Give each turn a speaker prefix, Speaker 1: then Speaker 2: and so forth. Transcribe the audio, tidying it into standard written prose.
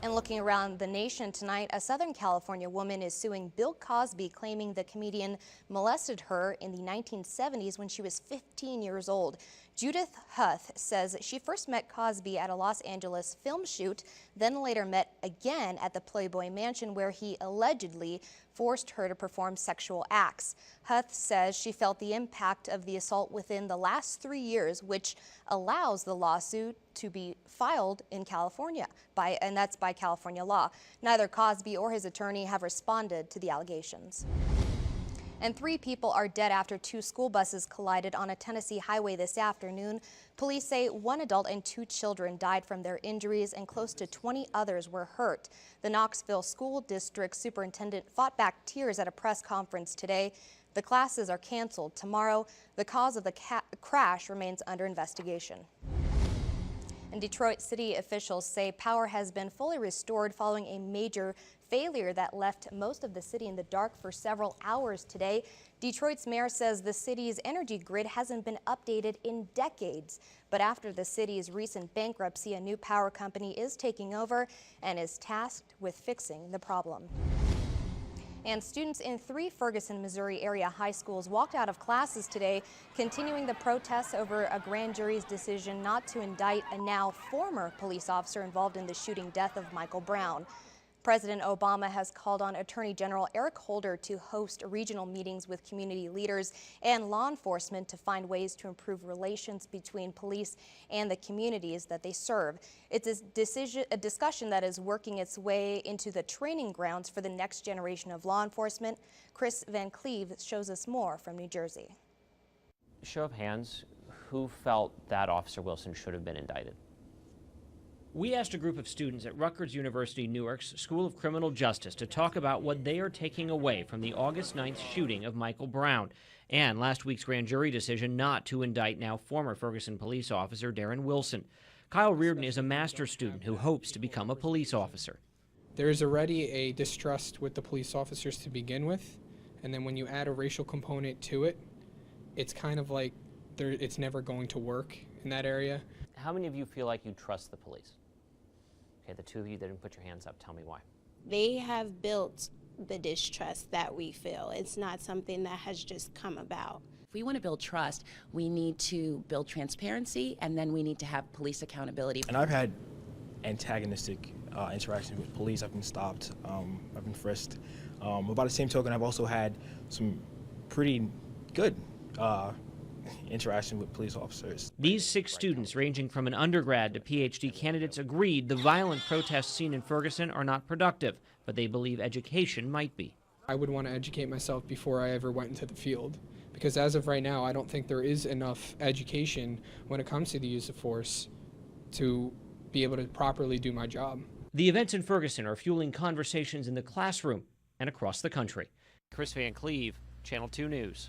Speaker 1: And looking around the nation tonight, a Southern California woman is suing Bill Cosby, claiming the comedian molested her in the 1970s when she was 15 years old. Judith Huth says she first met Cosby at a Los Angeles film shoot, then later met again at the Playboy Mansion where he allegedly forced her to perform sexual acts. Huth says she felt the impact of the assault within the last 3 years, which allows the lawsuit to be filed in California, and that's by California law. Neither Cosby or his attorney have responded to the allegations. And 3 people are dead after 2 school buses collided on a Tennessee highway this afternoon. Police say 1 adult and 2 children died from their injuries and close to 20 others were hurt. The Knoxville School District Superintendent fought back tears at a press conference today. The classes are canceled tomorrow. The cause of the crash remains under investigation. And Detroit city officials say power has been fully restored following a major failure that left most of the city in the dark for several hours today. Detroit's mayor says the city's energy grid hasn't been updated in decades. But after the city's recent bankruptcy, a new power company is taking over and is tasked with fixing the problem. And students in 3 Ferguson, Missouri area high schools walked out of classes today, continuing the protests over a grand jury's decision not to indict a now former police officer involved in the shooting death of Michael Brown. President Obama has called on Attorney General Eric Holder to host regional meetings with community leaders and law enforcement to find ways to improve relations between police and the communities that they serve. It's a discussion that is working its way into the training grounds for the next generation of law enforcement. Chris Van Cleve shows us more from New Jersey.
Speaker 2: Show of hands, who felt that Officer Wilson should have been indicted?
Speaker 3: We asked a group of students at Rutgers University Newark's School of Criminal Justice to talk about what they are taking away from the August 9th shooting of Michael Brown and last week's grand jury decision not to indict now former Ferguson police officer Darren Wilson. Kyle Reardon is a master's student who hopes to become a police officer.
Speaker 4: There is already a distrust with the police officers to begin with, and then when you add a racial component to it, it's kind of like it's never going to work in that area.
Speaker 2: How many of you feel like you trust the police? Okay, the 2 of you that didn't put your hands up, tell me why.
Speaker 5: They have built the distrust that we feel. It's not something that has just come about.
Speaker 6: If we want to build trust, we need to build transparency, and then we need to have police accountability.
Speaker 7: And I've had antagonistic interactions with police. I've been stopped, I've been frisked. But by the same token, I've also had some pretty good interaction with police officers.
Speaker 3: These 6 students, ranging from an undergrad to PhD candidates, agreed the violent protests seen in Ferguson are not productive, but they believe education might be.
Speaker 4: I would want to educate myself before I ever went into the field, because as of right now, I don't think there is enough education when it comes to the use of force to be able to properly do my job.
Speaker 3: The events in Ferguson are fueling conversations in the classroom and across the country. Chris Van Cleve, Channel 2 News.